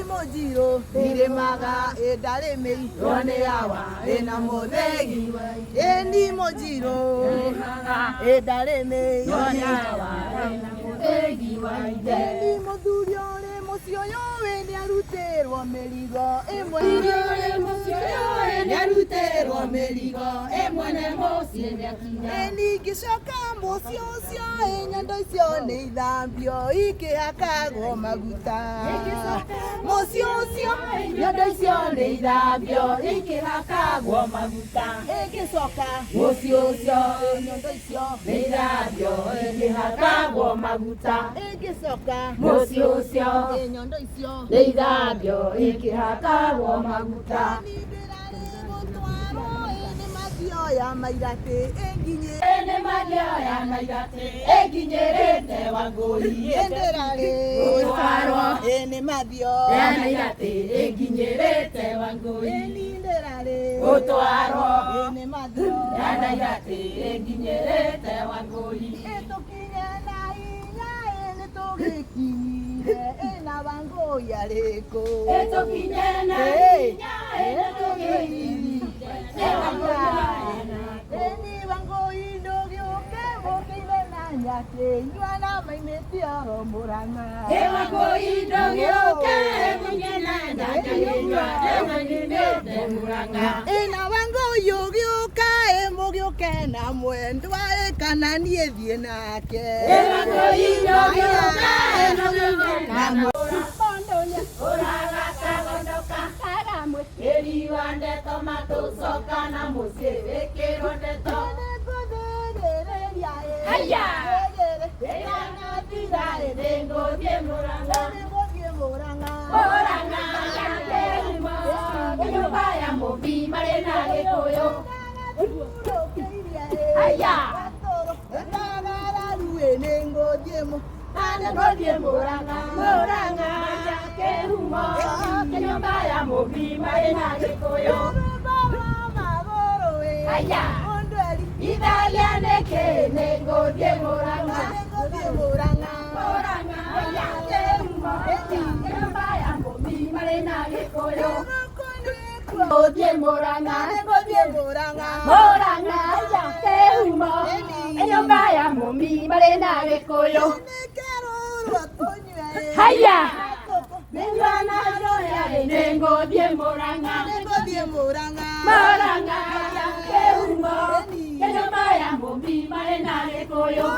Mojiro, Iremaga, Edaleme, Roneawa, Enamodegi, Endi Mojiro, Edaleme, Roneawa, Enamodegi, Endi Modurione, Mosioyo, Enarutero, Meligo, Emorione, Mosioyo, Enarutero, Meligo, Emonemo, Endi Gishoka, Mosiosio, Enandoisio, Neidambio, Ike Akago, Maguta. Mosiosio, Yodosio, Neidambio, Ike Akago, Maguta. Eke Soka, Mosiosio, Yodosio, Neidambio, Ike Akago, Maguta. Eke Soka, Mosiosio, Yodosio, Neidambio, Ike Akago, Maguta. Ya mairate enginye ene magia ya mairate enginyerete wangoi enderale otwaro ene madio ya mairate enginyerete wangoi enderale otwaro ene madio ya mairate enginyerete wangoi etokinya na inya ene togekire ena wangoi areko etokinya na inya ene togekire Eni wango indogyo kemo kile nyate nywana mainetio muranga. Wango indogyo kemo kile nyate nywana mainetio muranga. Ena wango yogyo kemo gyo kena mwendwa ekana nie dienake. Wango indogyo kemo gyo kena mwendwa orara kagondoka kagamwe. Eri wande tomato soka na museve keronde to. Aya. Aya na tira dengo die moranga. Moranga yande mo. Yo baya mo bi marena ge koyo. Aya. Tagara ruene ngo die mo. Ane ngo die moranga. Moranga yake humo. Yo baya mo bi marena ge koyo. Aya, Italiane ke nego die moranga, moranga, aya tembo, baya mobi marena ke koyo, die moranga, moranga, aya tembo, baya mobi marena ke koyo, aya, nengana joya nego die moranga, moranga. Maya mobi marena ke koyo.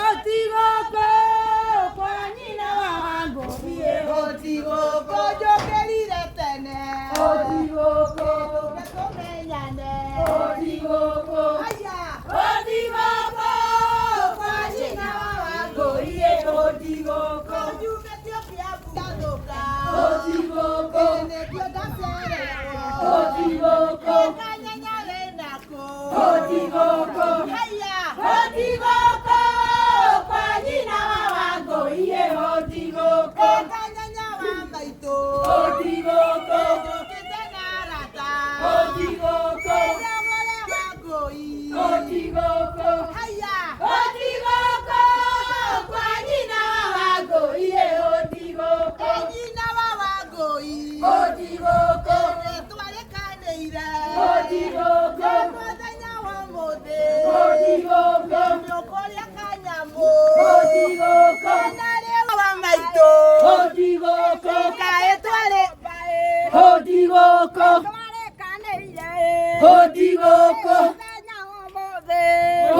Otigoko kwa nyina wangu bie. Otigoko jokelire tene. Otigoko kemenyane. Otigoko aya. Otigoko kwa nyina wangu bie. Otigoko jumetio kia budoka. Otigoko nekio dasere. Otigoko Otigoko, haya, Otigoko, kwa jina wangu iye Otigoko, kanyanya wamba ito, Otigoko, kitena rata, Otigoko, yamole wangu iye, Otigoko, haya, Otigoko, kwa jina wangu iye Otigoko, jina wangu iye, Otigoko, tuwale kaneira, Otigoko. Otigoko, nyokolia kanyamo. Otigoko, nare wamaito. Otigoko, kaetwale. Otigoko, twale kaneire. Otigoko, nyamode.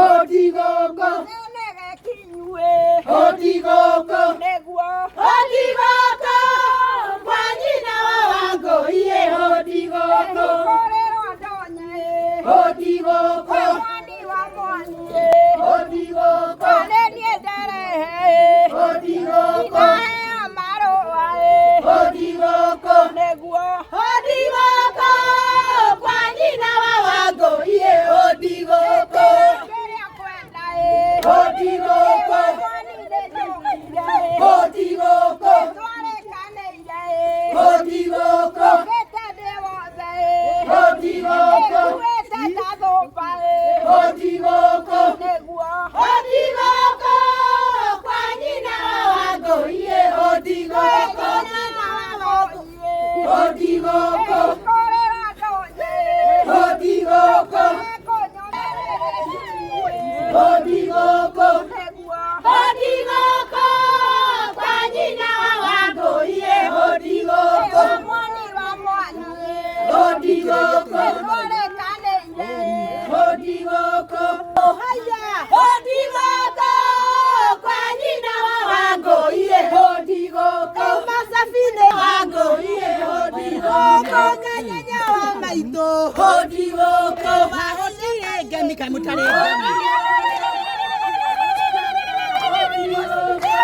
Otigoko, nege kinywe. Otigoko, negwo. Otigoko, kwa jina wangu iye Otigoko. Otigoko. Otigoko, Otigoko, Otigoko, Otigoko, kwa jina Odigoko Odigoko kwa nyina wangoie Odigoko Odigoko Odigoko Odigoko Odigoko kwa nyina wangoie Odigoko Odigoko Odigoko haya Odigoko kwa nyina wangoie Odigoko masafine wangoie Odigoko nganyanya wa maito Odigoko mahotire ngemi kamutare ngemi Odigoko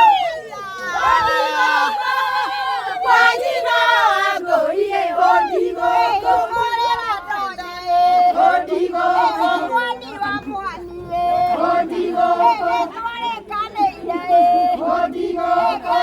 kwa nyina wangoie Odigoko Odigoko mwani wa mwani Odigoko Odigoko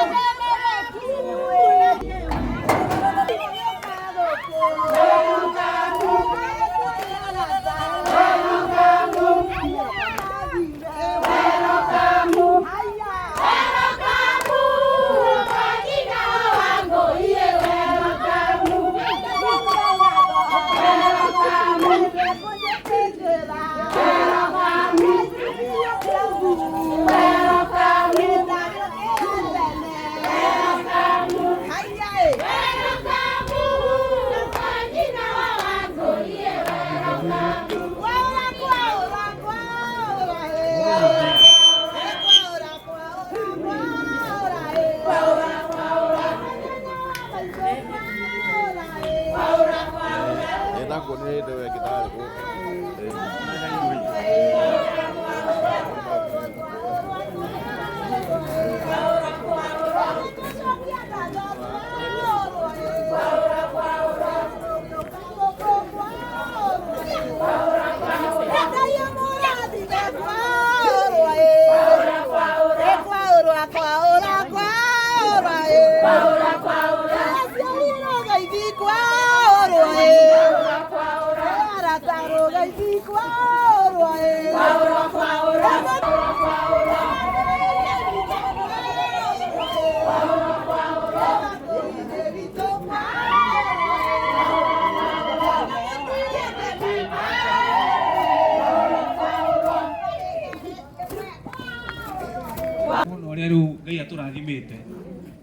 Riu Ngai aturathimite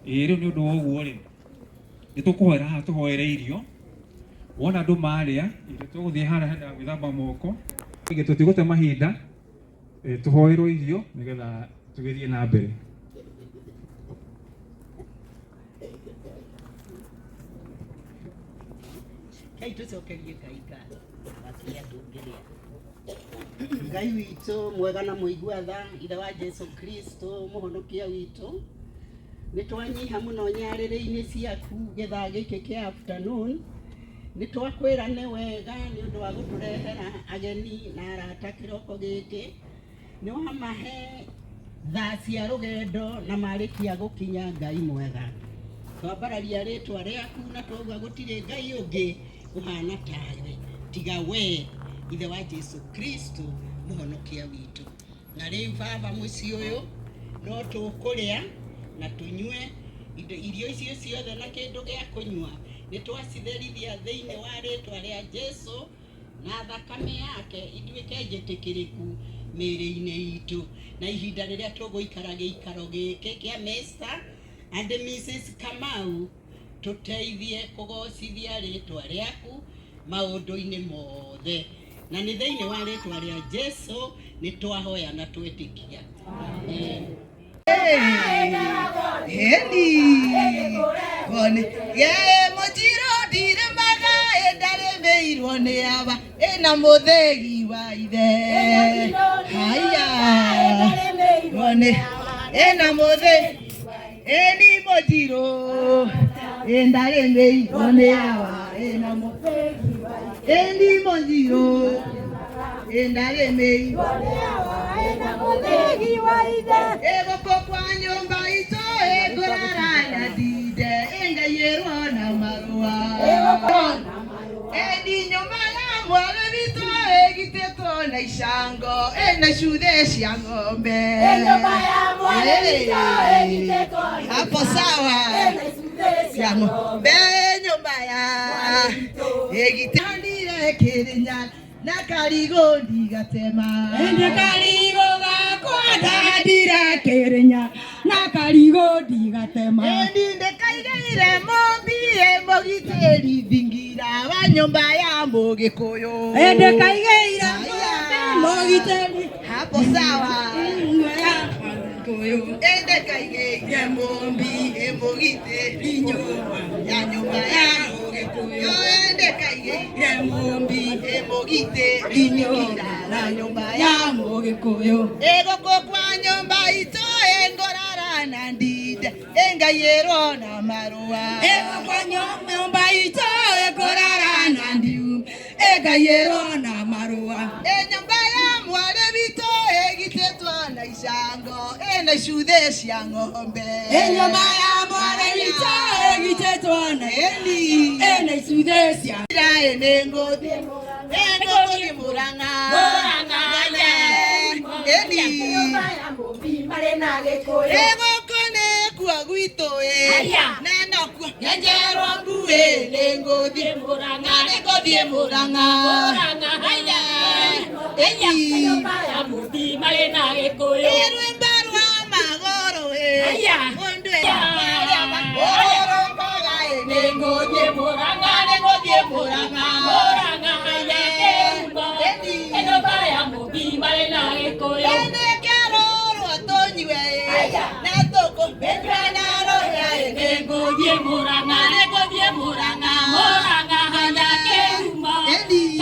riu ni undu woguo ri nitukuhoera haha tuhoere irio wona andu maria tuguthie hara henda gwithamba moko tutigute mahinda tuhoerwo irio nigetha tugithie na mbere. Ngai tucokerie Ngai ngatho wakinya tungiria Ngai witũ mwega na mũigua tha ithe wa Jesu Kristo mũhonokia witũ nĩtwanyiha mũno nyarĩrĩ-inĩ ciaku gĩthaa gĩkĩ kĩa afternoon nĩtwakwĩra nĩ wega nĩ ũndũ wa gũtũrehera ageni na arata kĩroko gĩkĩ nĩwamahe thaa cia rũgendo na marĩkia gũkinya Ngai mwega twambararia rĩtwa rĩaku na twauga gũtirĩ Ngai ũngĩ ũhana tawe tiga we ithe wa Jesu Kristo mũhonokia witũ na rĩu baba mũciĩ ũyũ no tũkũrĩa na tũnyue irio icio ciothe na kĩndũ gĩa kũnyua nĩtwacitherithia thĩinĩ wa rĩtwa rĩa Jesu na thakame yake ituĩke njĩtĩkĩrĩku mĩĩrĩ-inĩ itũ na ihinda rĩrĩa tũgũikara gĩikaro gĩkĩ kĩa Mr. and Mrs. Kamau tũteithie kũgocithia rĩtwa rĩaku maũndũ-inĩ mothe na nĩ thĩinĩ wa rĩtwa rĩa Jesu nĩtwahoya na twĩtĩkia amen. Kone ye mojiro dire maga edare meirwo nĩ aba ena mũthegi wa ithe haya kone ena mũthegi eni mojiro endare meirwo nĩ aba ena mũthegi wa eni mojiro endare meirwo nĩ aba ena mũthegi wa ithe egoko kwa nyũmba itũ egũrara dide engayerwo na marũa edi nyũmba ya mwana witũ egitĩtwo na icango ena cuthe cia ng'ombe. Nyũmba ya Mwarĩgitũ ĩgitĩtwo hapo sawa cia ng'ombe. Nyũmba ya ĩgitĩrwo Kĩrĩnya na karigũ ndigatema. Ende karigũ gakwa ndandire Kĩrĩnya na karigũ ndigatema. Endi ndĩkaigĩire mũmbi mũgitĩri thingira wa nyũmba ya Mũgĩkũyũ. Ende kaigĩire mũgitĩri hapo sawa ende kaigĩire mũmbi mũgitĩri ya nyũmba ya Mũgĩkũyũ. Ende kaigĩire mũmbi mũgitĩri na nyũmba ya Mũgĩkũyũ. Gũkũ kwa nyũmba itũ ngorara na ndinde ngaiyĩrwo na marũa. Gũkũ kwa nyũmba itũ ngorara na ndinde ngaiyĩrwo na marũa. Nyũmba ya Mwarĩ witũ ĩgitĩtwo na icango ena cuthe cia ng'ombe. Nyũmba ya Mwarĩ witũ ĩgitĩtwo na ena cuthe cia nĩ ngũthiĩ Mũrang'a. Nyũmba ya Mũmbi marĩ na Gĩkũyũ. Gũkũ nĩ kuo gwitũ na nokuo nyenjerwo mbuĩ. Nĩ ngũthiĩ Mũrang'a Nyũmba ya Mũmbi marĩ na Gĩkũyũ. rwĩmbo rwa magũrũ mũndũ Nĩ ngũthiĩ Mũrang'a, nĩ ngũthiĩ Mũrang'a, Mũrang'a haina kĩhumo. Nyũmba ya Mũmbi marĩ na Gĩkũyũ. nĩkĩrũrwo tũnyue na tũkũmĩtwe na rũhĩa. Nĩ ngũthiĩ Mũrang'a, nĩ ngũthiĩ Mũrang'a, Mũrang'a haina kĩhumo.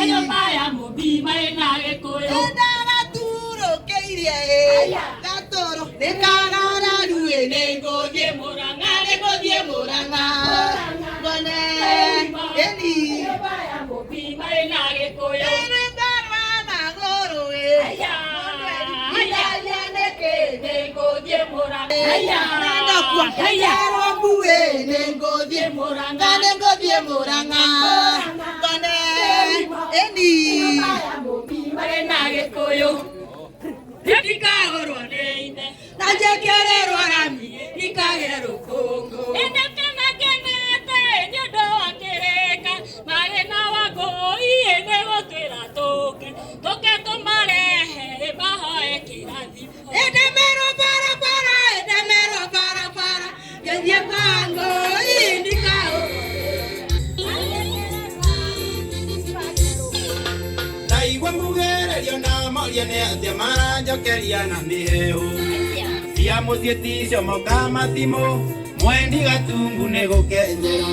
Nyũmba ya Mũmbi marĩ na Gĩkũyũ. gaturũkĩirie gatũrũ nĩkarararu. Nĩ ngũthiĩ Mũrang'a, nĩ ngũthiĩ Mũrang'a, ngone Nyũmba ya Mũmbi marĩ na Gĩkũyũ. rwĩmbo rwa magũrũ Nĩ ngũthiĩ Mũrang'a, nĩndakuongererwo mbuĩ. Nĩ ngũthiĩ Mũrang'a, nĩ ngũthiĩ Mũrang'a ngone Nyũmba ya Mũmbi marĩ na Gĩkũyũ. Ndikagũrwo nĩ ine na njĩkĩrĩrwo rami ndikagĩe rũkũngũ. Nĩkenete nĩ ũndũ wa kĩrĩka marĩ na Wangũi nĩ gũtwĩra tũke tũmarehe mahoe kĩrathimo. Endemerwo barabara gĩthiĩ kwa Wangũi Ndaigua mugererio na moria nĩ atĩa maranjokeria na mĩhehu. Cia mũciĩ ticio moka matimũ mwendi gatungu nĩ gũkenyera.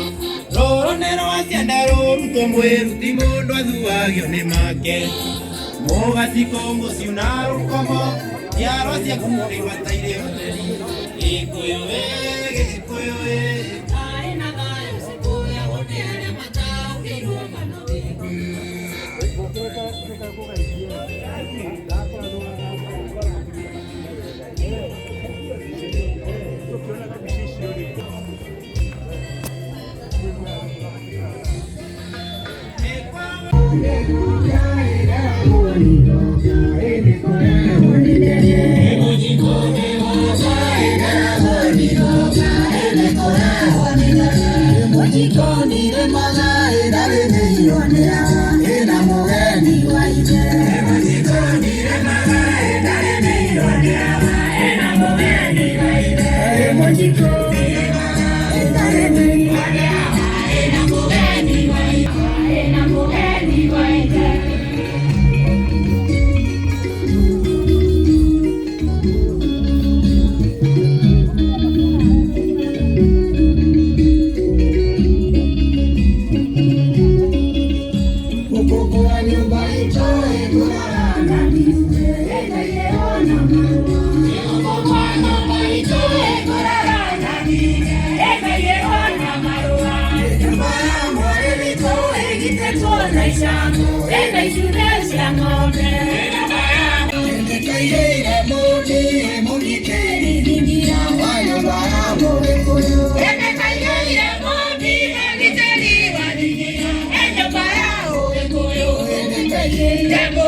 Rũrũ nĩ rwa ciana rũrutwo mwĩruti mũndũ athuagio nĩ make. Mũgaciko mũciũ na rũkomo njiarwa ciaku nĩibataire ũtheri. Gĩkũyũ Gĩkũyũ Dembo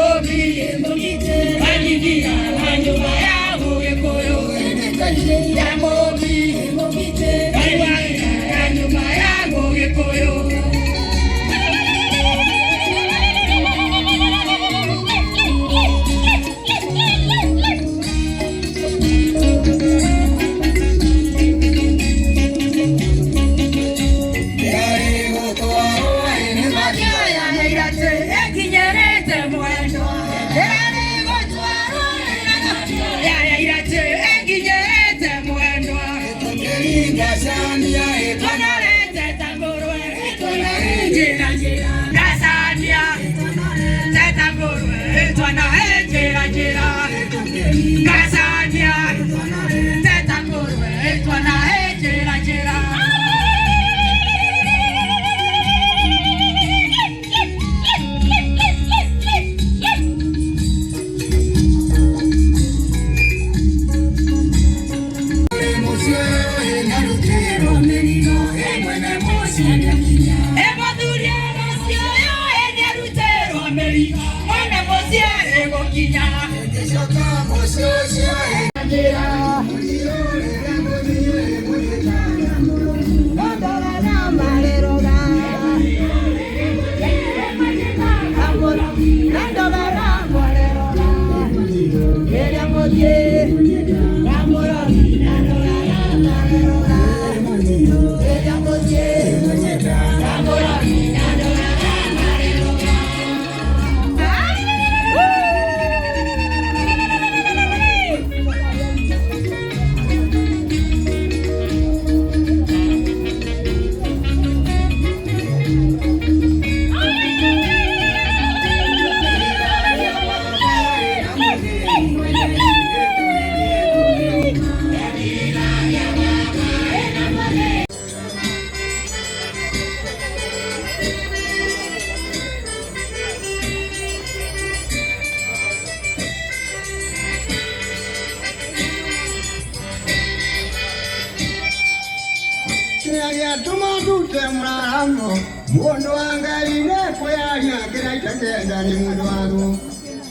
Mundo angaline kweanya kiraita kenda ni mundo wangu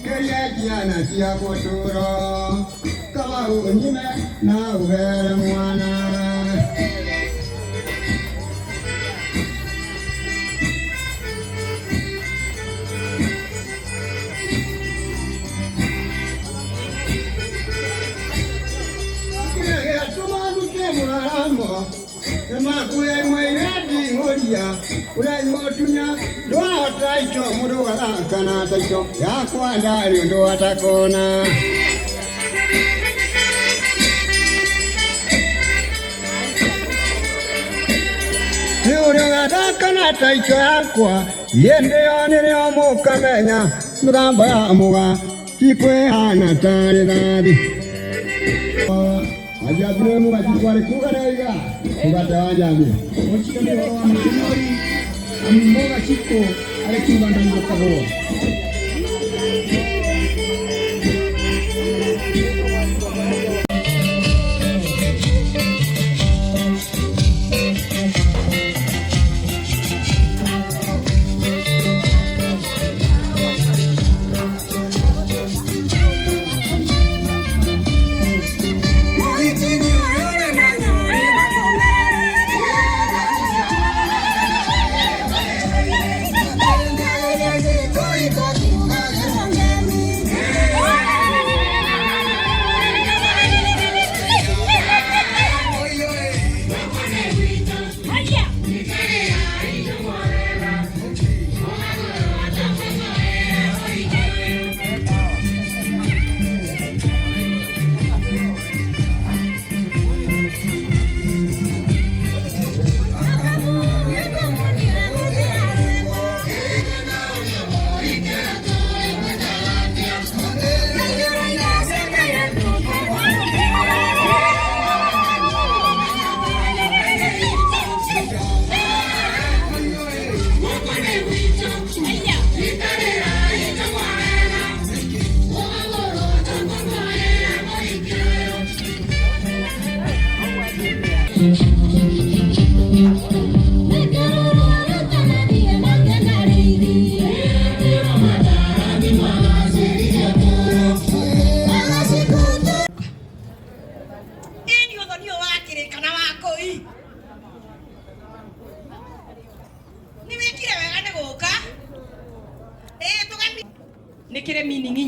keria kiana kia koturo kama unyime na uvere mwana Kaya tumandu kemuramo Emakuye mwiredi ngoria Ule motunya Doa taito mudu walakana taito Yakwa ndari ndo watakona Ule watakana taito yakwa Yende yanire omukamenya Mugamba ya muga Kikwe hana tari dhadi Ajabire mu bajikwale kugaraiga kubata wajabire ochikane wa mshimori ammoga chiko ale kibanda ngokabo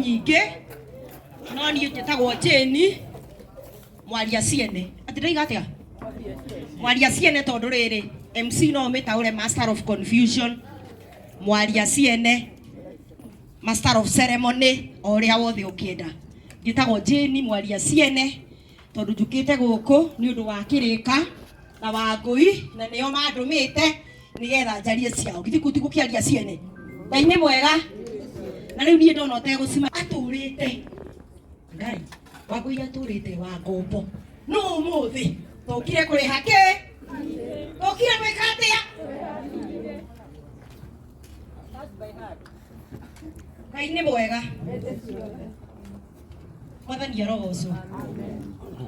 nyingi no ni njitagwo Jane mwaria ciene ati ndaiga atia mwaria ciene tondu riri MC no mitaure master of confusion mwaria ciene master of ceremony oria wothe ukienda njitagwo Jane mwaria ciene tondu njukite guku ni undu wa kirika na Wangui na nio mandumite nigetha njarie ciao githikuti gukiaria ciene Ngai ni mwega na riu nie ndona utegucima aturite Ngai Wangui aturite wa ngombo no muthi tokire kuri hake tokire mwikatia Ngai ni mwega Mwathani arogocwo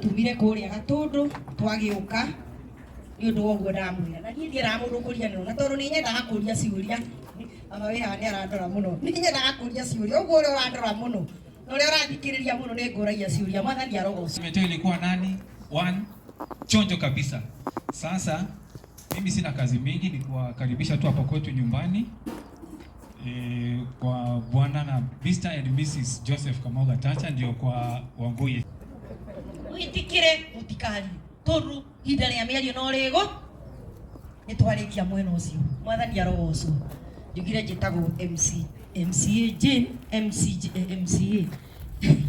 tumire kuria Gatundu twagiuka ni undu wa guo ndamwira na nie ndira mundu kuria na tondu ni nyendaga kuria ciuria ama wira ni arandora muno ni nyendaga kuria ciuria uguo uri urandora muno na uri urathikiriria muno ni nguragia ciuria Mwathani arogocwo Meteo ilikuwa nani? 1 chonjo kabisa. Sasa mimi sina kazi mingi, ni kuwakaribisha tu hapa kwetu nyumbani kwa bwana na Mr. and Mrs. Joseph Kamau Gatacha ndio kwa Wangui. Witikire mutikari tondu hinda ria miario no rigo ni twarikia mwena ucio Mwathani arogocwo njugire njitagwo MCA Jane MCA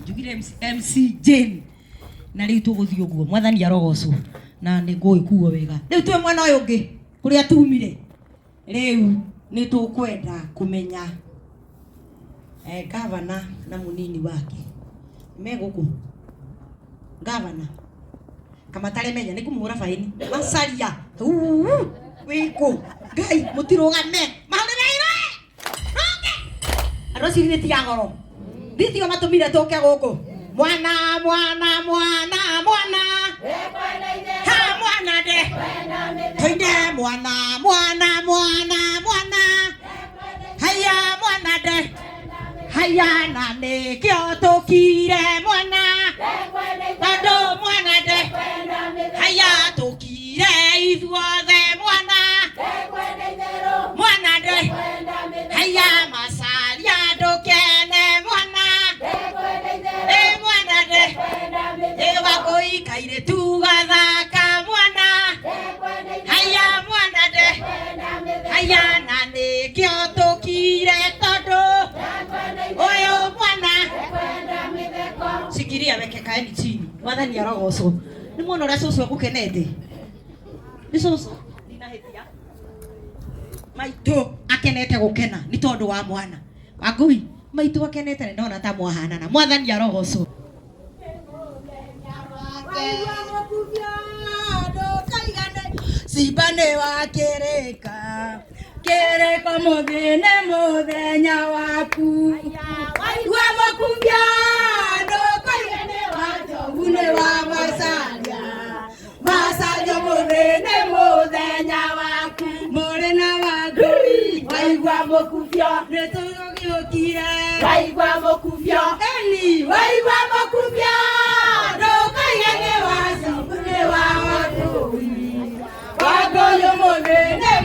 njugire MC Jane na riu tuguthii uguo Mwathani arogocwo na ni ngui kuo wega riu twe mwana uyu ungi kuria tumire riu ni tukwenda kumenya gavana na munini wake meguku gavana kama tare menya ni kumuhura faini masaria wiko Ngai mutirugame mahurereire ronge aroci riti ya goro riti matumire toke guku mwana ha mwana de toinde mwana haya mwana de haya na ne kyo tokire mwana bado mwana de haya tokire ithuothe mwana de haya masaria ndukene mwana mwana de Wangui kaire tu gathaka mwana haya mwana de haya na ne kyo tokire tondu uyu mwana sikiria weke kaeni chini Mwathani arogocwo ni mwana uria cucu agukenete ni cucu ndinahitia maitu akenete gukena ni tondu wa mwana Wangui maitu akenete ni ndona ta mwahanana Mwathani arogocwo Sibane wa kereka muthenya waku wa makumbia ndokaigane wajogune wa masalia muthenya waku muri na Wangui waigua mukubio nitugiukire waigua mukubio eni waigua mukubio ndokaigane wajogune wa Wangui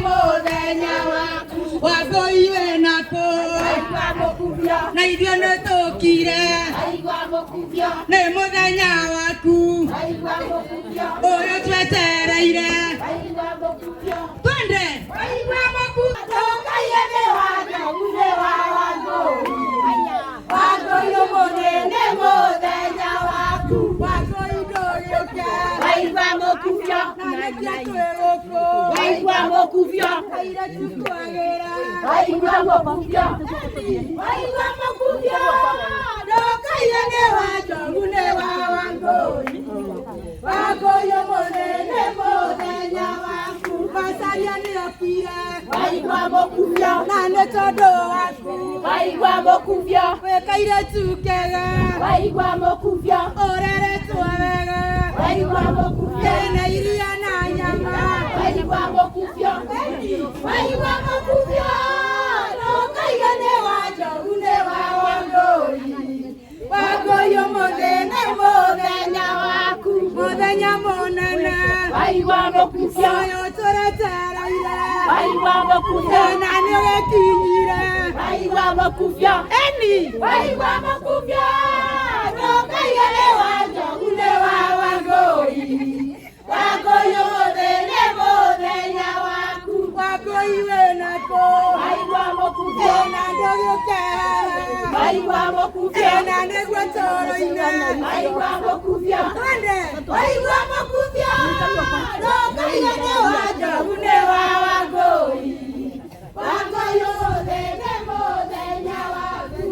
muthenya waku Wangui we nako waigua mukubio na ithuĩ nĩtũkire waigua mukubio nĩ muthenya waku waigua mukubio ũyũ twetereire waigua mukubio twende waigua mukubio ndokaigane wajogune wa Wangui muthenya waku Wangui ndũgĩũke waigua mukubio waigua mukubio waigua mukubio ndokaigane wajogune wa Wangui muthenya waku masaria nĩokire waigua mukubio na nĩ tondu waku waigua mukubio wĩkaire tu kega waigua mukubio ũreretwo wega waigua mukubio na iria na nyama waigua mukubio ndokaigane wajogune wa Wangui muthenya waku muthenya munene waigua mukubio ũyũ tũretereire waigua mukubio na nĩũgĩkinyire waigua makubia eni waigua makubia ndokaielewa njogune wa Wangũi Wangũi mũthenya mũthenya waku Wangũi wĩnakũ waigua makubia na ndũgĩũkera waigua makubia na nĩguo toro-inĩ waigua makubia waigua makubia ndokaielewa njogune wa Wangũi Wangũi mũthenya mũthenya waku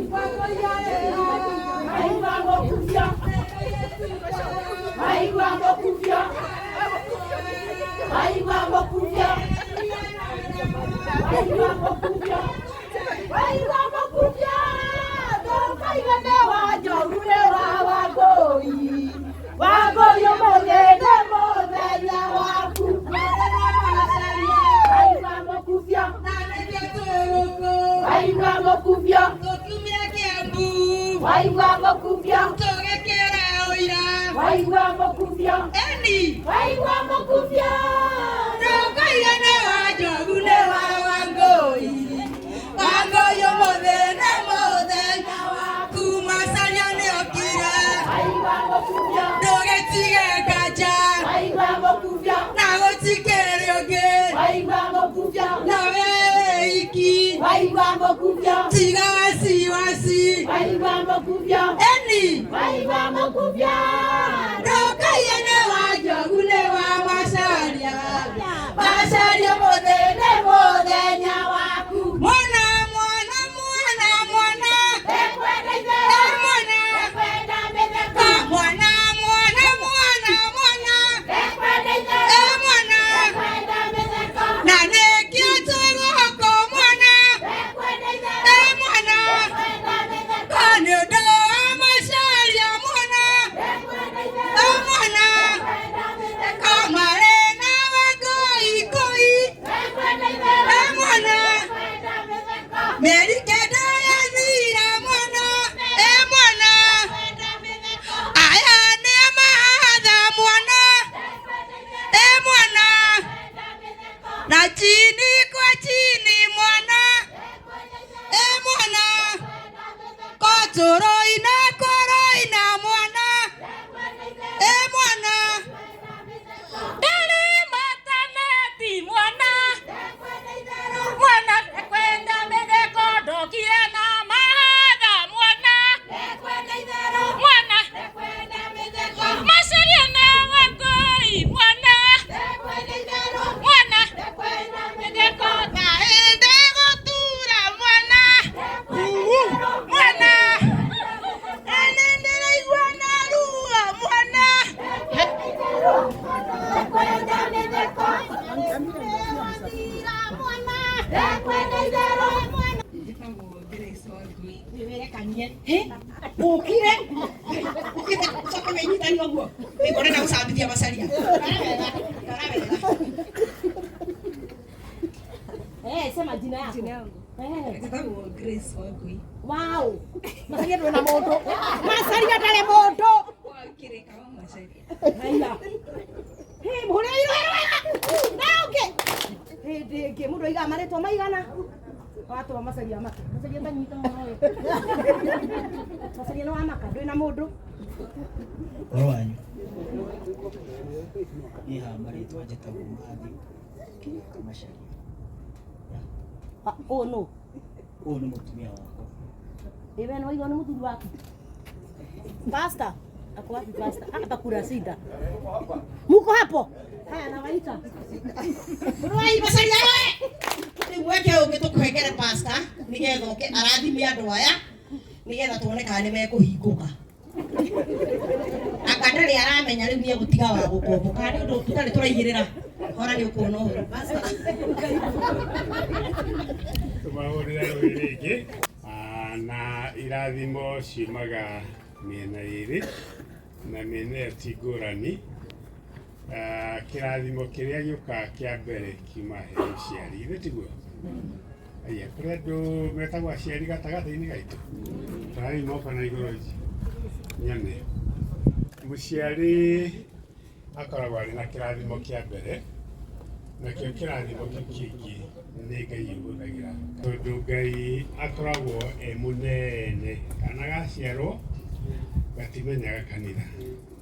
waigua makubia waigua makubia waigua makubia waigua makubia waigua makubia ndokaielewa njogune wa Wangũi Wangũi mũthenya mũthenya waku waigua makubia waigua makubia tũkiumire Kĩambu waigua makubia tũgĩkĩra ũira waigua makubia eni waigua makubia ndokaielewa njogune wa Wangũi Wangũi mũthenya mũthenya waku Macharia nĩokire waigua makubia ndũgĩtige nganja waigua makubia na gũtikĩrĩ ũngĩ waigua makubia nawe iki waigua makubia tiga wasiwasi waigua makubia eni waigua makubia ndokaielewa njogune wa Macharia Macharia mũthenya mũthenya waku mwana mwana mwana mwana ekwenda itherũ mwana ekwenda mĩtheko mwana mwana mwana mwana ekwenda itherũ mwana ekwenda mĩtheko na nĩkĩo twĩgũkũ mwana ekwenda itherũ mwana ekwenda mĩtheko nĩ ũndũ wa Macharia mwana ekwenda itherũ mwana ekwenda mĩtheko marĩ na Wangũi kũi ekwenda itherũ mwana ekwenda mĩtheko mĩeri kenda yathira mwana mwana ekwenda mĩtheko aya nĩo mahatha mwana mwana na chini kwa chini mwana mwana kotoroina koroina mwana mwana Ndari mataneti mwana mwana ekwenda mĩtheko ndokire na mahatha mwana mwana Macharia na Wangũi mwana mwana mĩtheko na hĩndĩ gũtura mwana mwana na nĩndĩraigua na ruo mwana ekwenda mĩtheko ekwenda itherũ Ukire ucoke wĩnyitani ũguo wĩkore na gũcambithia Macharia sema jina yako Njĩtagwo Grace Wangũi wow Macharia ndũrĩ na mũndũ Macharia ndarĩ mũndũ wa Kĩrĩka wa Macharia haya mũhũre irũĩrũ na ũngĩ hĩndĩ ĩngĩ mũndũ aigaga marĩtwa maigana watũma Macharia maka Macharia ndanyita mũno Macharia nĩ wamaka ndũrĩ na mũndũ Ũhoro wanyu niĩ haha marĩtwa njĩtagwo Matthew Macharia ũũ nũ ũyũ nĩ mũtumia wakwa Iwe nĩ waigua nĩ mũthuri waku Pastor ako wapi pastor hapa kuna shida muko hapo haya nawaita Rwai Macharia we mweke ũngĩ tũkũhengere pastor nĩgetha oke arathime andũ aya nĩgetha tuone kana nĩ mekũhingũka anga ndarĩ aramenya rĩu nĩ egũtiga wa gũkomboka nĩ ũndũ tũtarĩ tũraigĩrĩra hora nĩ ũkuona ũhoro pastor tũmahũrĩre rũĩ rĩngĩ na irathimo ciumaga mĩena ĩrĩ na mĩena ĩyo ti ngũrani. Kĩrathimo kĩrĩa gĩũkaga kĩa mbere kiuma he mũciari ithe tiguo aya kũrĩ andũ metagwo aciari gatagatĩ-inĩ gaitũ tarĩ moka na igũrũ ici nyone mũciari akoragwo arĩ na kĩrathimo kĩa mbere nakĩo kĩrathimo kĩngĩ nĩ Ngai ũhũthagĩra tondũ Ngai akoragwo mũnene kana gaciarwo gatimenyaga kanitha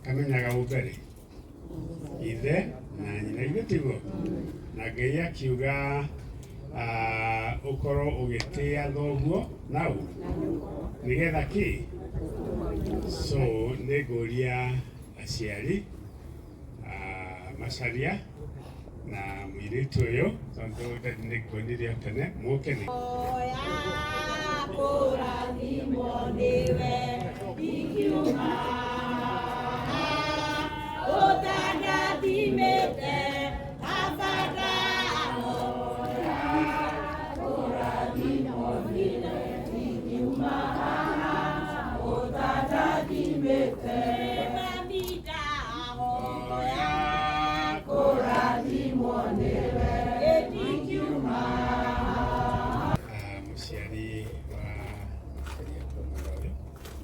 kamenyaga ũmbere ithe na nyina ithe tiguo na Ngai akiuga ũkorwo ũgĩtĩa thoguo nau nĩgetha kĩ so nĩ ngũria aciari Macharia na mũirĩtu ũyũ tondũ nĩ kuonirio tene mũke nĩ kũrathimwo nĩwe ingiuma ũtanathimĩte abata kũrathimwo nĩwe ingiuma ũtanathimĩte mũciari wa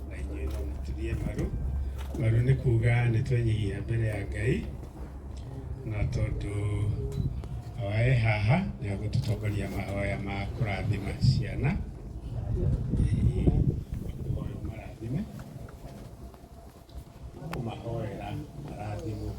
na inyuĩ no mũturie maru nĩ kuga nĩ twenyihia mbere ya Ngai na tondũ awae haha nĩ agũtũtongoria mahoya ma kũrathima ciana marathime kũmahoera marathimo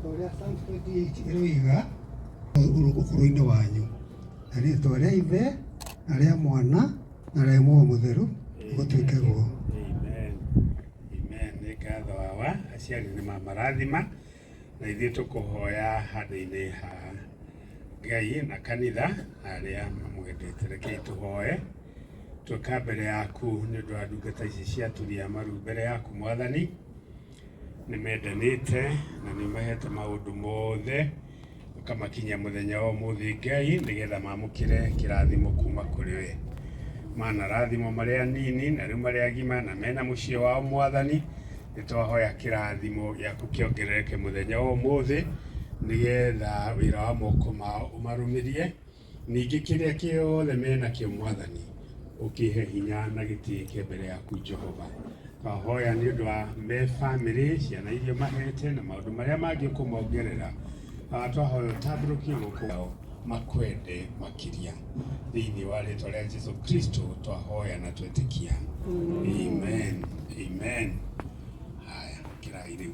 ũrĩa Sanskrit ĩroiga ũkũrũ-inĩ wanyu na rĩtwa rĩa Ithe na rĩa Mwana na rĩa Muoyo Mũtheru gũtuĩke guo. Amen. Nĩ ngatho hawa aciari nĩ mamarathima na ithuĩ tũkũhoya handũ-inĩ ha Ngai na kanitha arĩa mamwendete rekei tũhoe tũka mbere yaku nĩ ũndũ wa ndungata ici ciaturia maru mbere yaku Mwathani nĩ mendanĩte na nĩ mahete maũndũ mothe ũkamakinya mũthenya wa ũmũthĩ Ngai nĩgetha mamũkĩre kĩrathimo kuma kũrĩ we mana rathimo marĩa nini na rĩu marĩa agima na mena mũciĩ wao Mwathani nĩ twahoya kĩrathimo gĩaku kĩongerereke mũthenya wa ũmũthĩ nĩgetha wĩra wa moko mao ũmarũmĩrie ningĩ kĩrĩa kĩothe menakĩo Mwathani ũkĩhe hinya na gĩtĩĩke mbere yaku Jehova twahoya nĩ ũndũ wa me family ciana iria mahete na maũndũ marĩa mangĩ kũmongerera twahoya ũtambũrũkie gũkũ kwao makwende makĩria thĩinĩ wa rĩtwa rĩa Jesũ Kristo twahoya na twetĩkia amen amen. Haya kĩrai rĩu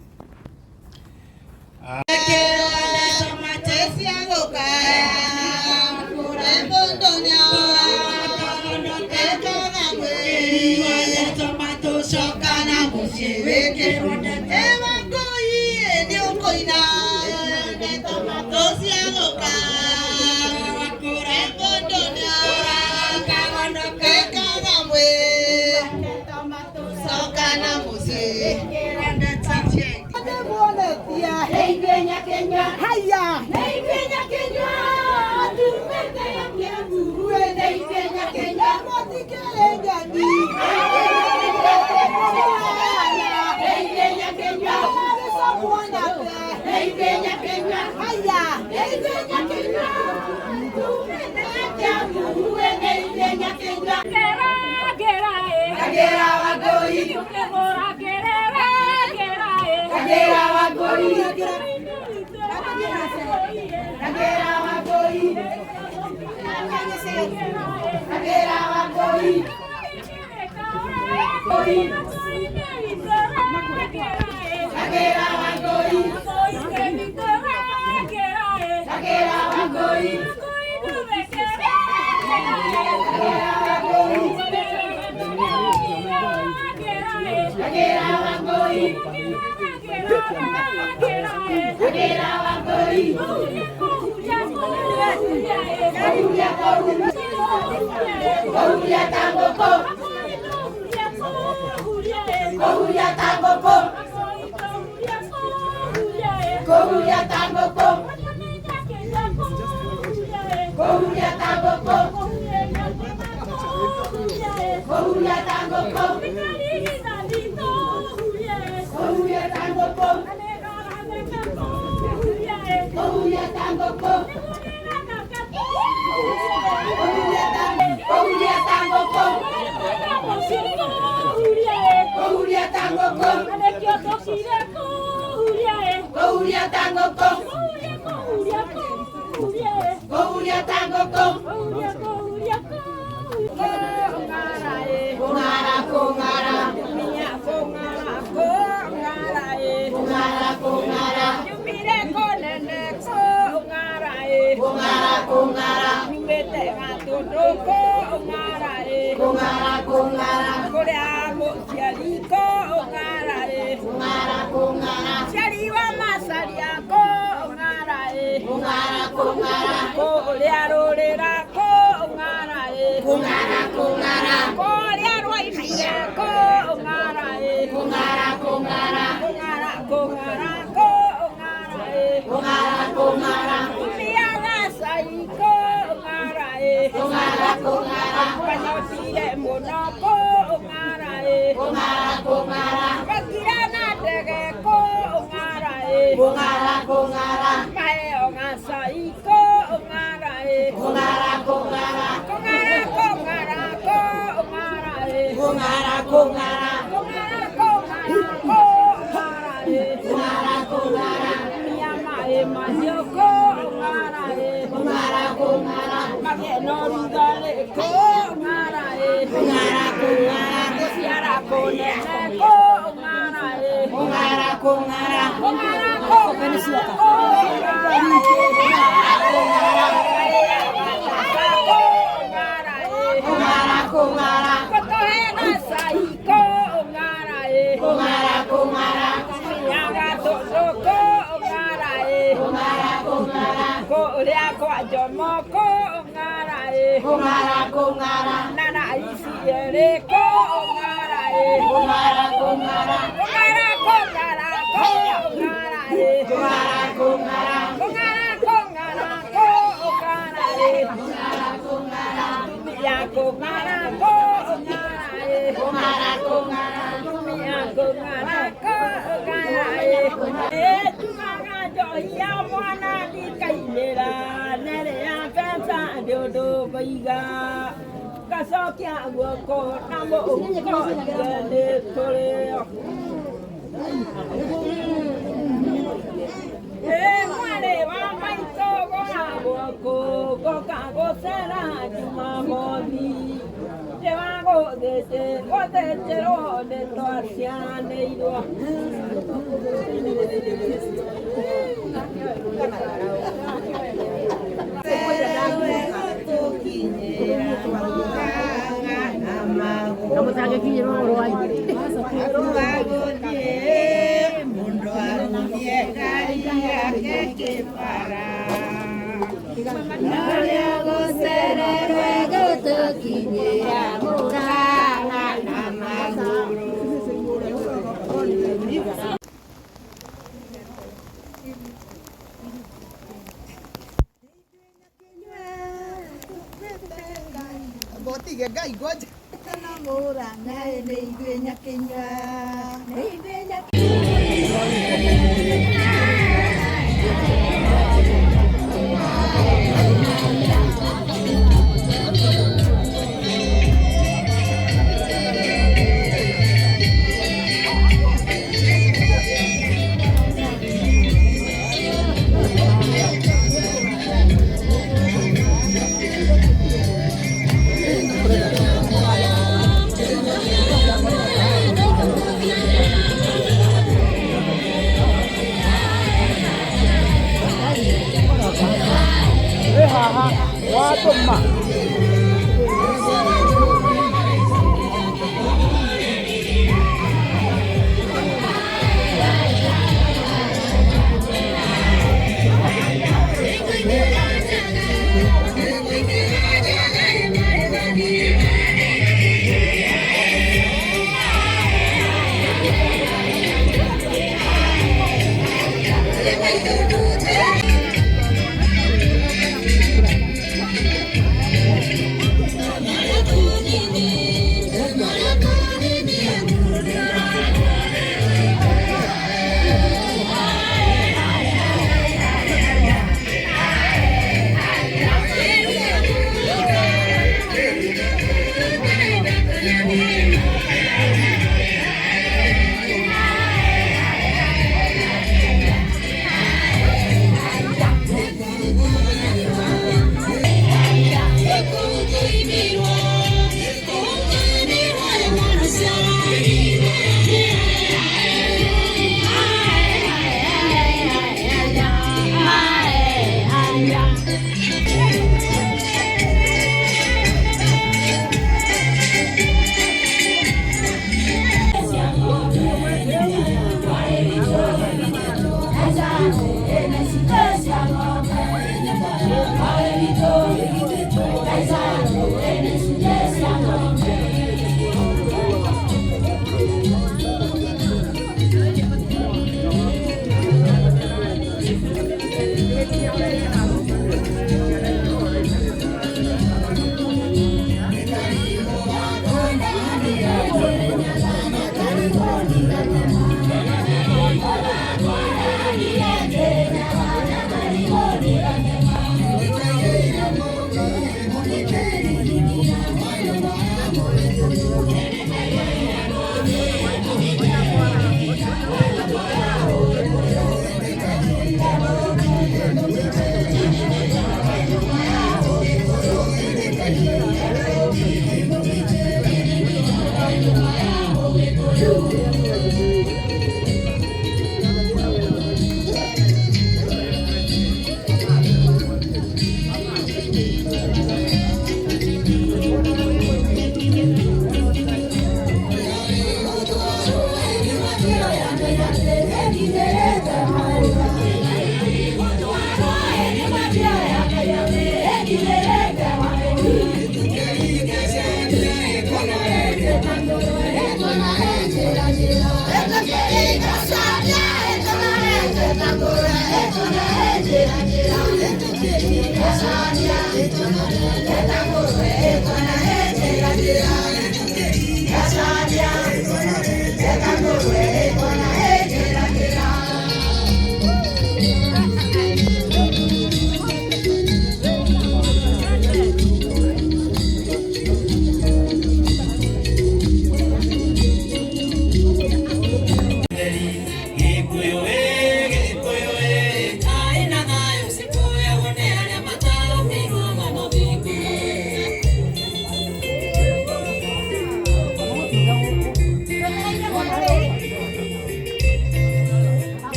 Tango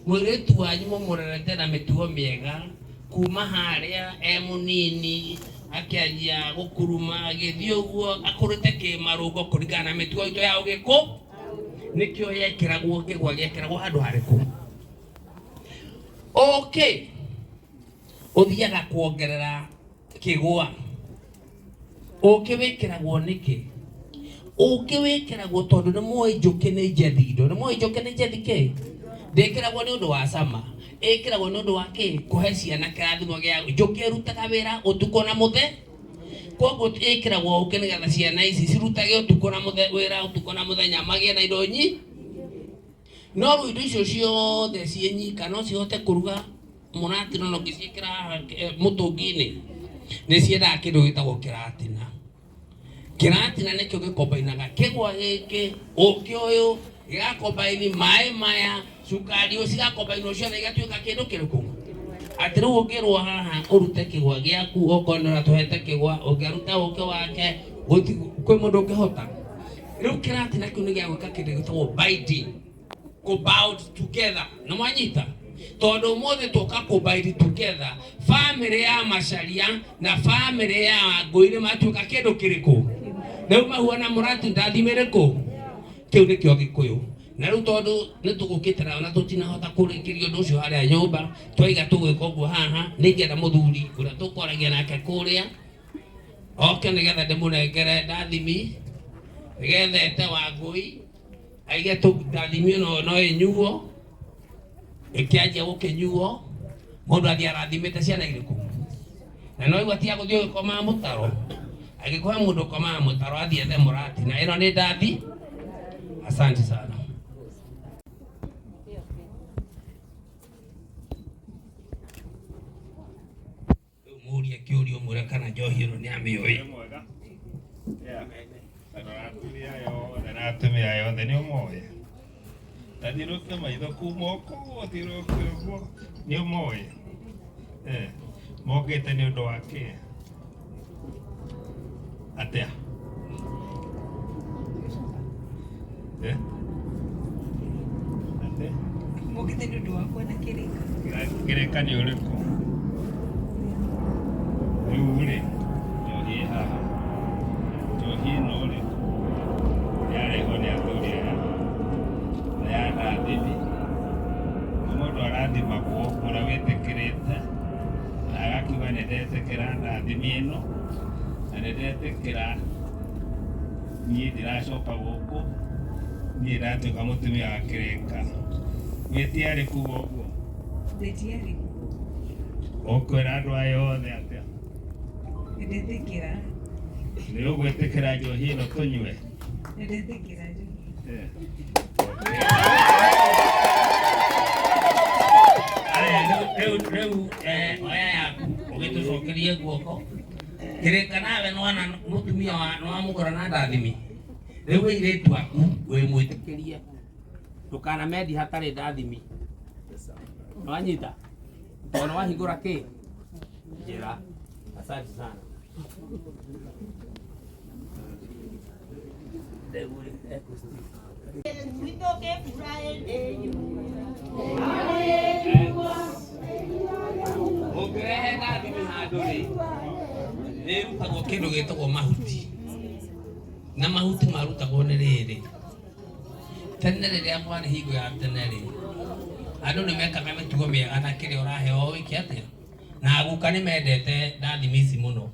mwiretu wanyu mumurerete na mitugo miega kuma haria munini akianjia gukuruma agithii uguo akurite kimarugo kuringana na mitugo ito ya ugiku nikio yekiragwo ngigwa gekiragwo handu hariku. Okay, uthiaga kuongerera kigwa ukibikiragwo niki ukibikiragwo tondu ni moi njuki ni njathindo ni moi njuki ni njathike ndikiragwo ni undu wa sama ikiragwo ni undu wa ki kuhe ciana kirathimo gia njuki irutaga wira utuko na muthe koguo ikiragwo ukinigetha ciana ici cirutage utuko na muthe wira utuko na muthenya magie na indo nyi no ru indo icio ciothe cienyika no cihote kuruga muratino no ngiciikira mutungini ni ciendaga kindu gitagwo kiratina. Kiratina nikio gikombainaga kigwa giki ukioyo gigakombaini mai maya cukari ucio gakombaino ciothe igatuika kindu kiriku ati riu ungirwo haha urute kigwa giaku okonora tuhete kigwa ungiruta uke wake kwi mundu ungihota riu kiratina kiu ni gia gwika kindu gitagwo binding go bound together na mwanyita tondu mothe tuka go bind together family ya Macharia na family ya Ngoire matuka kindu kiriku riu mahuana murati ndathimire ku kiu ni kio Gikuyu na riu tondu ni tugukitira na tutinahota kurikiria undu ucio haria nyumba twaiga tugwika uguo haha ningienda muthuri uria tukwaragia nake kuria oke nigetha ndimunengere ndathimi nigetha ete Wangui aige ndathimi no inyuo ikianjia gukinyuo mundu athia arathimite ciana iriku na no igwatia guthio gikoma mutaro agikuha mundu koma mutaro athie the murati na ino ni ndathi. Asante sana. Muria kiurio mure kana njohi ino ni amioi atumia yothe ni umoya tathiruke maitho kuma uko thiruke uguo ni umoya mokite ni undu wa ki atia mokite ni undu wa kuona kirika ni uriku riu ri njohi haha njohi ino ri yarehwo ni athuri aya na yarathimi mundu arathimagwo uria witikirite na agakiuga nindetikira ndathimi ino na nindetikira nie ndiracoka guku nie ndatuika mutumia wa kirika gitiari kuga uguo Ndetiari. Okwera andũ aya othe atĩa? Ndetĩkĩra. Nĩ ũgwĩtĩkĩra njohi ĩno tũnyue? Ndetĩkĩra njohi. Rĩu oya yaku ũgĩtũcokerie guoko kĩrĩka nawe nĩwana mũtumia wa mũkora na ndathimi. Rĩu airĩtu aku wĩmwĩtĩkĩrie ndũkanamendi hatarĩ ndathimi. Nĩwanyita? Tondũ wahingũra kĩ? Njĩra. Asante sana. Ũngĩrehe ndathimi handũ-rĩ, nĩrutagwo kĩndũ gĩtagwo mahuti. Na mahuti marutagwo nĩ rĩrĩ. Tene rĩrĩa mwarĩ hingo ya tene-rĩ, andũ nĩmekaga mĩtugo mĩega na kĩrĩa ũraheo wĩke atĩa. Na guka nĩmendete ndathimi ici mũno.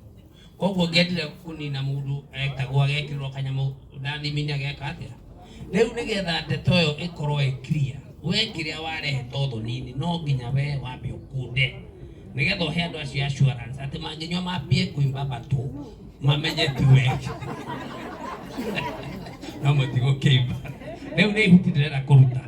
Koguo ngĩendire kũnina mũndũ etagwo agekĩrwo kanyamũ ndathimi-inĩ ageka atĩa. Rĩu nĩgetha ndeto ĩyo ĩkorwo ĩ clear, we kĩrĩa warehe ũthoni-inĩ no nginya we wambe ũkunde. Nĩgetha ũhe andũ acio assurance atĩ mangĩnyua mambie kũimba matũ mamenye ti wega. No mũtigũkĩimba. Rĩu nĩ ihuti ndĩrenda kũruta.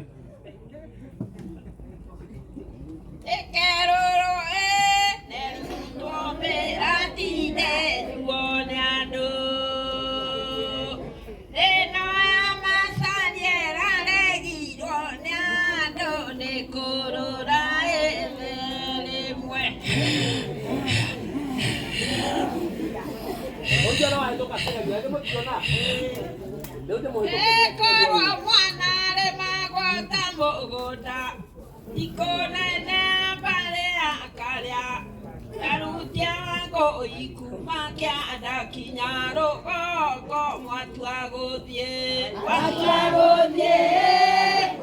Ekorwa mwanare magwata mũgũnda ikonene mbare akarĩa arutia ngũ ikuma kĩanda kinya rũgongo mwatua gũthiĩ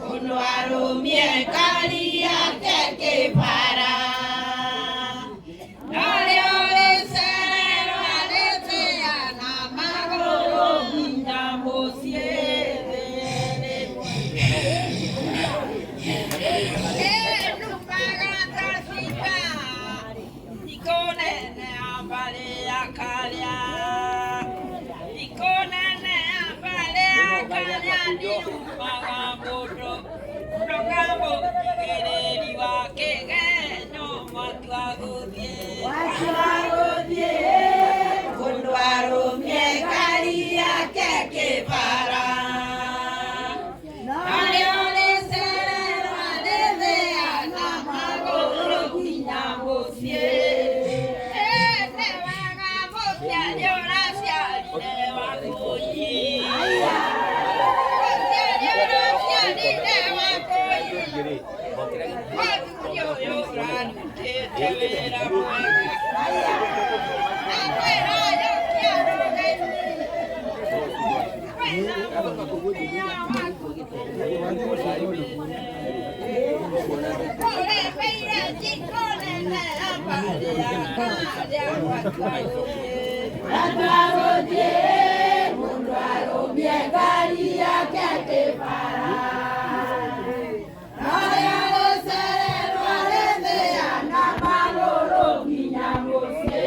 mũndũ arũmie ngari yake kĩbara narĩo rĩcererwo rĩtĩana magũrũ nginya mũciĩ ikonene ambare akarĩa ndiumaga mũndũ ndũkamũtigĩrĩri wa kĩgenyo mwatua gũthiĩ mũndũ arũmie ngari yake kĩbara narĩo rĩcererwo rĩthĩana magũrũ nginya mũciĩ mundu arũmie ngari yake kĩbara narĩo rĩcererwo rĩthĩana magũrũ nginya mũciĩ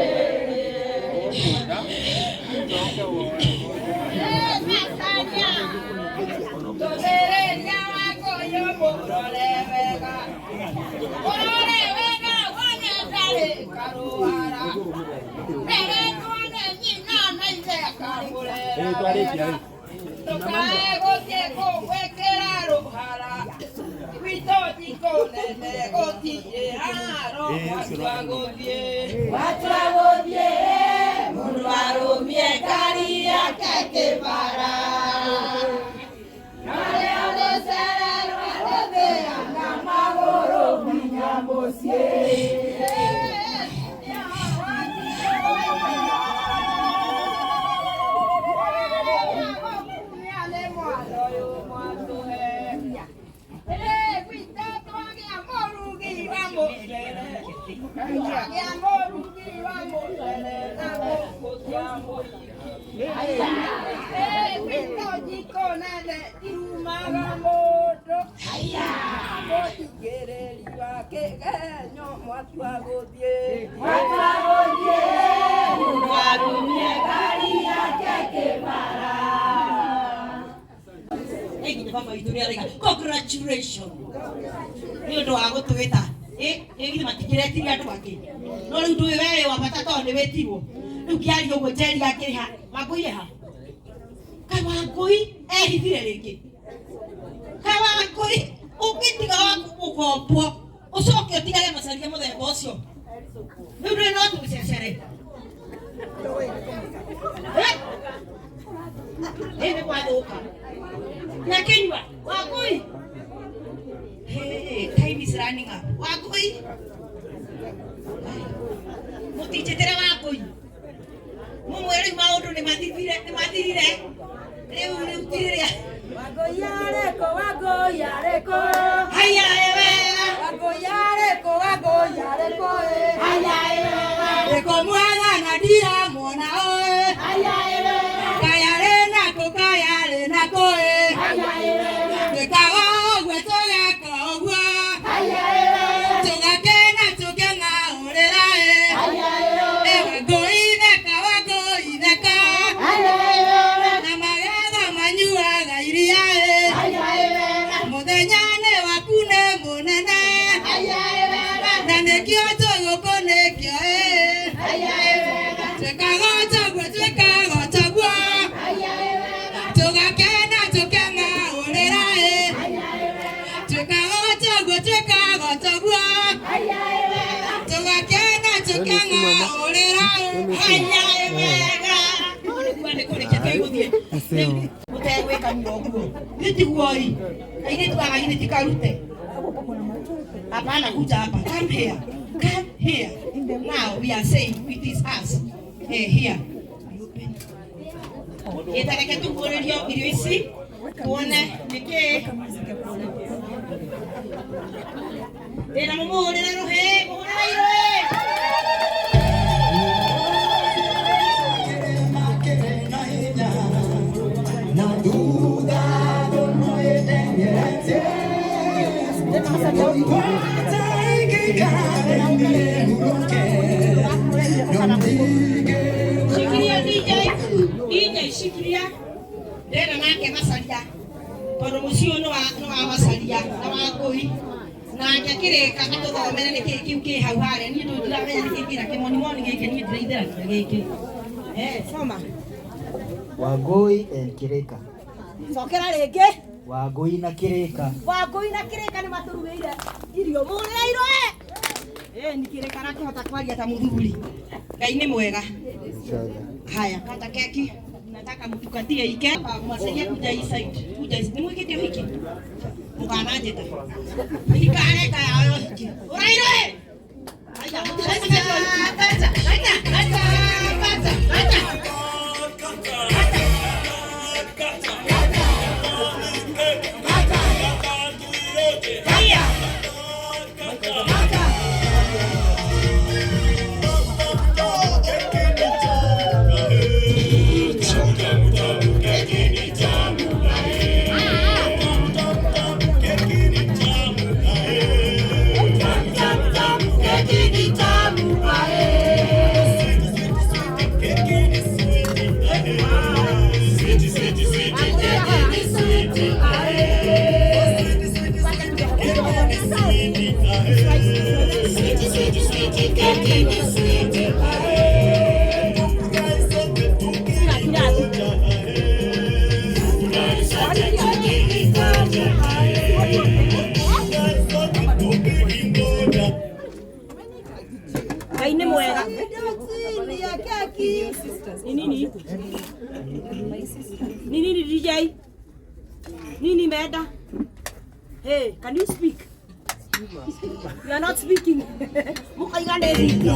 tũthĩrĩria wakũyũ mũrore wega wone ndarĩ karũara tukae gũthiĩ kũgwĩkĩra rũhara gwitũ ndikonene gũtirĩ haro mwatua gũthiĩ mũndũ arũmie ngari yake kĩbara narĩo rĩcererwo rĩthĩana magũrũ nginya mũciĩ Haya. Gereri wake genyo mwaki wa guthie Mwarumie gari yake kibara. Egi baba ituria rega. Congratulations. Ni ndo wa gutwita. Egi matikiretiria andu angi. No riu ndui wewe wa batato ni wetirwo. Riu kiari uguo jeri yake ha. Wangui ha. Kawangui ehithire ringi. Kawangui ukitiga waku ukopo. Ucoke utigare macaria muthemba ucio. Riu ndui no tucecere. Ene kwa duka. Na kinywa Wangui. Hey, time is running up. Wangui. Mutichetere Wangui. Mumwere maundu ni mathirire. Riu tirire. Wangui yareko. Haya ewe. Wangui yareko. Haya ewe. Reko mwana na dira mwana oe. Haya ewe. Kaya rena koe. Haya ewe. Rekawa gwetoga kogwa. Haya ewe. Tugakena tukenga urerae. Haya ewe. Wangui theka. Haya ewe. Na magetha manyuaga iriae. Haya ewe. Muthenyane wakune munene. Haya ewe. Na nikio tugukunekio e. Haya ewe. Twekaga tagwa. Haya ewe. Tugakena tukenga urerae. Haya ewe. Twekaga tagwa. Haya ewe. Tugakena tukenga urerae. Haya ewe. Mutegwika nyoguo. Nitiguoi. Aini tukaga ini tikarute. Hapana kuja hapa. Come here. Come here. Now we are saying with this house. Here. Itareke tukurerio irio ici. Kuone niki. Ena mumuhurira ruhe. Muhurira iroe. Shikilia DJ shikilia. Ndena nake macaria. Tondu mucio no wa macaria na Wangui. Na ngakireka atuthomere niki kiu ki hau hare ni ndu ndiramenya niki kira kimoni moni giki ni ndiraithira giki. Soma. Wangui and Kireka. Cokera ringi. Wangui na Kireka. Wangui na Kireka ni maturugeire irio muhurira iroe. Ni Kireka nakihota kwaria ta muthuri. Ngai ni mwega. Haya, kata keki. Nataka mtukatie ike. Mwasaidie kuja hii side. Kuja hii. Nimwekete wiki. Mukana jeta. Ikare kaya yo hiki. Urairoe. Haya, mtukatie. Kaine mwega. Nini? Nini DJ? Nini meda? Hey, can you speak? You are not speaking. Mukaigande hivi.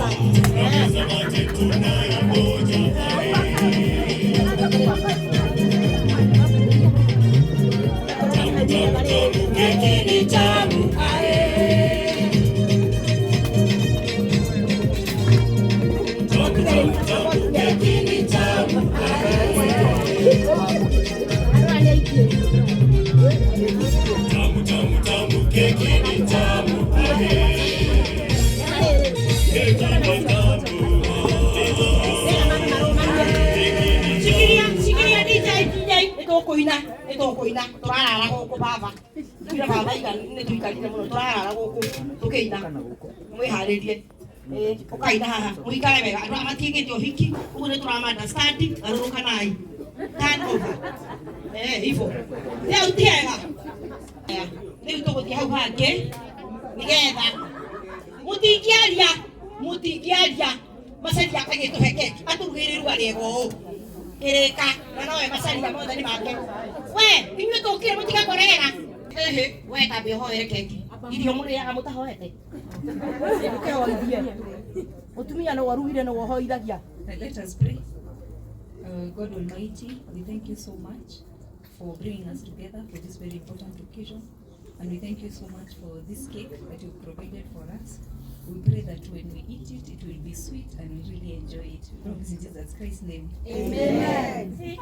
Tamu, keki Sikiria DJ itokuina turarara guku baba tira baba iga ni tuikarire muno turarara guku tukiina mwiharirie ukaina haha muikare wega andu amatigite uhiki ugu ni turamanda standi arurukanai turn over hivyo leo tiega leo tuguthie hau hangi nigetha mutikiaria macaria akagituhe keki aturugirirwa riego kirika na nowe macaria mothe ni make we inyuĩ tũkire mũtigakorera we tambe ũhoere keki irio mũrĩaga mũtahoete ũkĩhoithie mũtumia no warugire no wohoithagia. Let us pray. God Almighty, we thank you so much for bringing us together for this very important occasion, and we thank you so much for this cake that you provided for us. We pray that when we eat it, it will be sweet and we really enjoy it. We promise in Jesus Christ's name. Amen.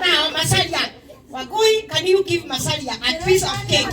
Now, Masalia, Wagoi, can you give Masalia a piece of cake?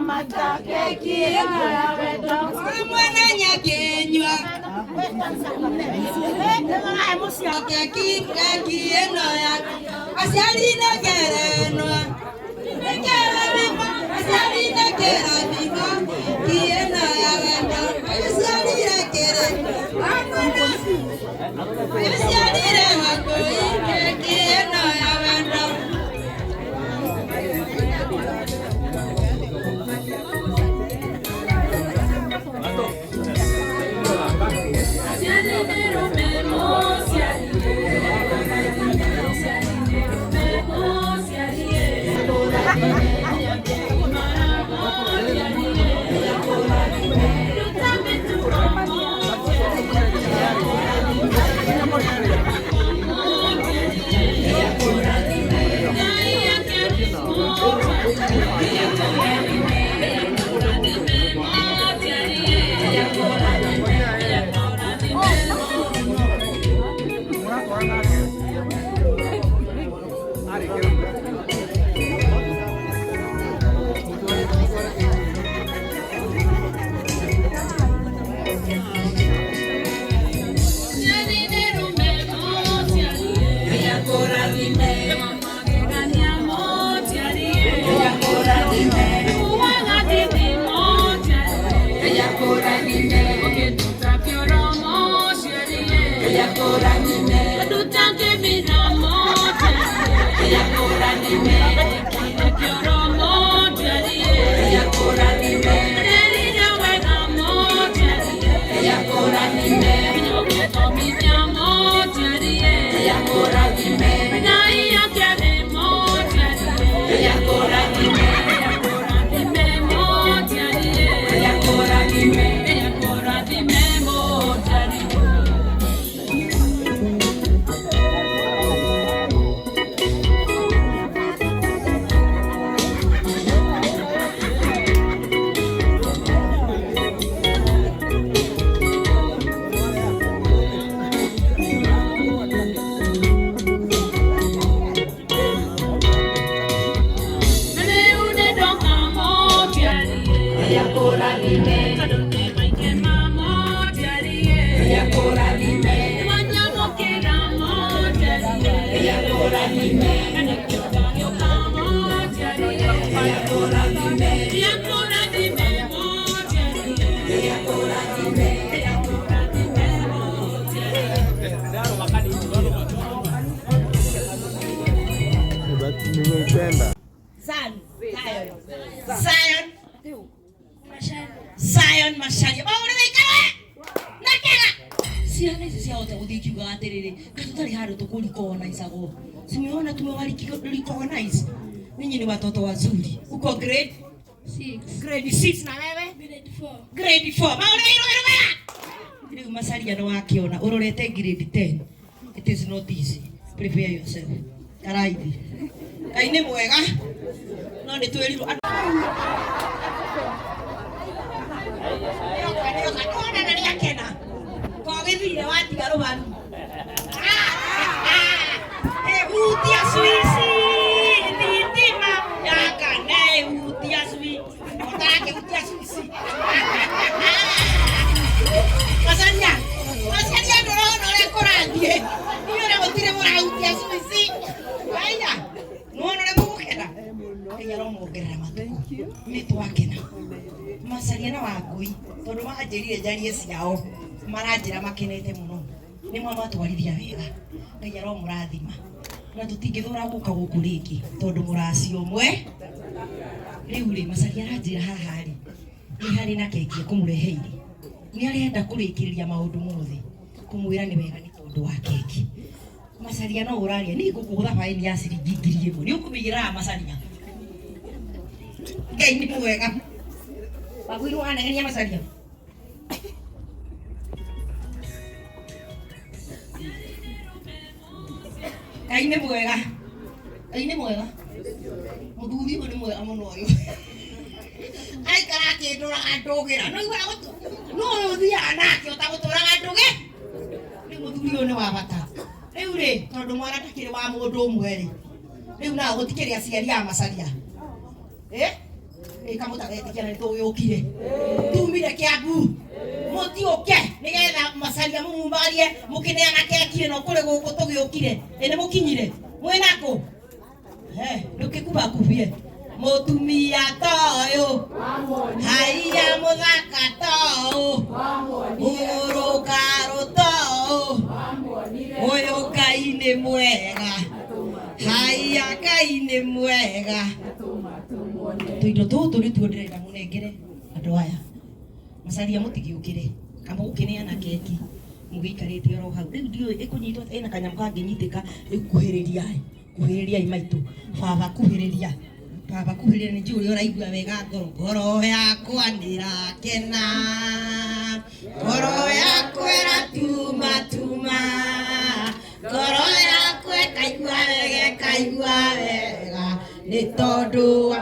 Mata keki eno ya wendo mwana nyakenywa keki eno ya asiali na kerenwa asiali na kerenwa kieno ya wendo asiali na kerenwa asiali na makoi keki eno ya wendo. Zion Masharia. Maure ikara. Nakera. Siana hizi sia wote udikiuga atiriri. Katutari haru tukulikona isago. Simeona tumewalikiona. Ninyi ni watoto wazuri. Uko grade 6. Grade 6 na wewe? Grade 4. Grade 4. Maure iro. Ni Masharia no akiona. Urorete grade 10. It is not easy. Prepare yourself. Karaithi. Kaine mwega. No ni tweriru. Kona na ria kena. Kwa githire watiga rubaru. Utia swisi. Nditima. Yaka ne utia swisi. Otake utia swisi. Masanya ndoro le korandie. Iyo na gutire mura utia swisi. Waya. No le mukena. Ella no mugerera matuko. Mitwakena. Masaria na Wangui tondu manjirire njarie ciao maranjira makenete muno ni mwa matwarithia wega Ngai aro murathima na tutingithura guka guku ringi tondu muracio mwe riu ri Masaria aranjira haha ri ni hari na keki kumureheire ni arenda kurikiriria maundu mothe kumwira ni wega ni tondu wa keki Masaria no uraria ni gukugutha faini ya ciringi 1000 ni ukumigira Masaria Ngai ni mwega Wangui anegenia Masaria Ngai nĩ mwega. Ngai nĩ mwega. Mũthuri ũyũ nĩ mwega mũno ũyũ. Aikara akĩndũraga ndũgĩra. No ũyũ ũthiaga nake ũtagũtũraga ndũgĩ. Rĩu mũthuri ũyũ nĩ wa bata. Rĩu rĩ, tondũ mwana ndakĩrĩ wa mũndũ ũmwe rĩ. Rĩu nao gũtikĩrĩ aciari a Macharia. Kamũtagetikĩra nĩ tũgĩũkire. Tumire Kĩambu. Mũtiũke nĩgetha Macharia mũmumbarie mũkĩneana keki ĩno kũrĩ gũkũ tũgĩũkire. Nĩ mũkinyire. Mwĩnakũ? Ndũkĩkubakubie. Mũtumia ta ũyũ. Haiya mũthaka ta ũyũ. Mũrũngarũ ta ũyũ. Ũyũ Ngai nĩ mwega. Haiya Ngai nĩ mwega. Tũindo tũtũ nĩ tuo ndĩrenda mũnengere andũ aya. Macharia mũtigĩũkĩre. Kamba gũkĩneana keki. Mũgĩikarĩte oro hau. Rĩu ndiũĩ ĩkũnyitwo ĩna kanyamũ kangĩnyitĩka. Rĩu kuhĩrĩriai. Kuhĩrĩriai maitũ. Baba kuhĩrĩria. Baba kuhĩrĩria nĩ njũĩ ũraigua wega ngoro. Ngoro yakwa nĩrakena. Ngoro yakwa ĩratuma. Ngoro yakwa ĩkaigua wega. Nĩ tondũ wa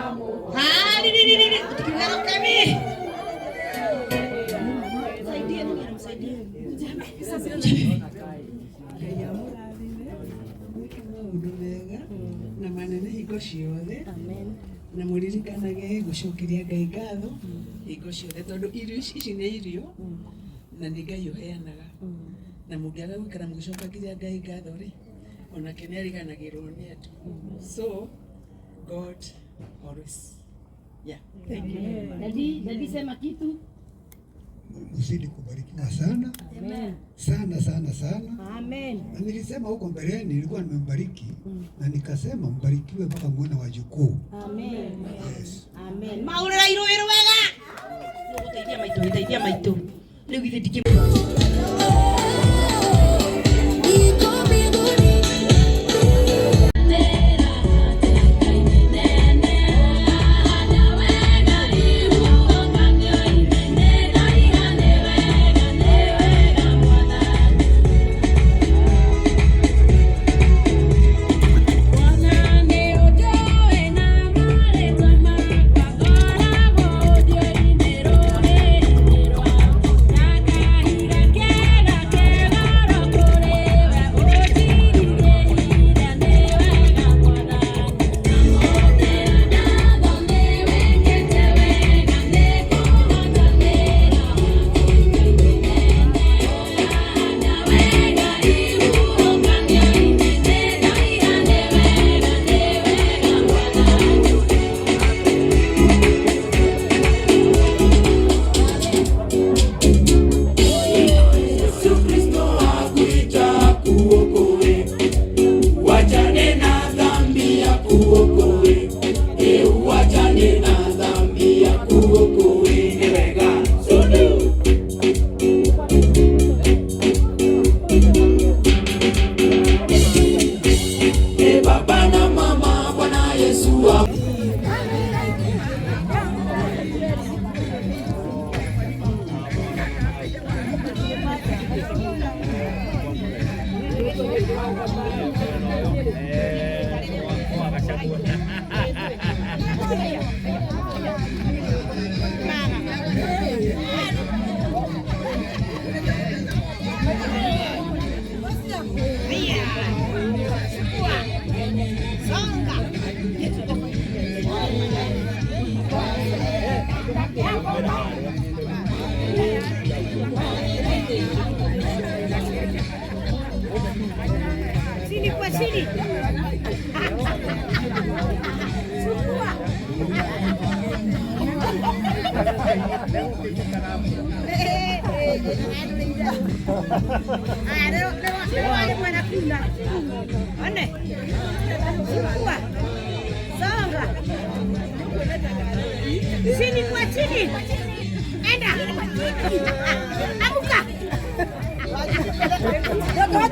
na manene hingo ciothe na mũririkanage gũcokeria Ngai ngatho hingo ciothe tondũ irio ici nĩ irio na nĩ Ngai ũheanaga na mũngĩaga gũikara mũgĩcokagia Ngai ngatho rĩ onake nĩ ariganagĩrwo nĩ andũ. So God always. Yeah. Thank you. Daddy sema kitu. Mzidi kubarikiwa sana. Amen. Sana. Amen. Na nilisema huko mbeleni nilikuwa nimembariki na nikasema mbarikiwe mpaka muone wajukuu. Amen. Yes. Amen. Maurera iru wega. Gũteithia maitũ. Rĩu githĩ ndikĩ Sini kwa sini. Sini kwa sini. Enda. Amuka. Ndio kwa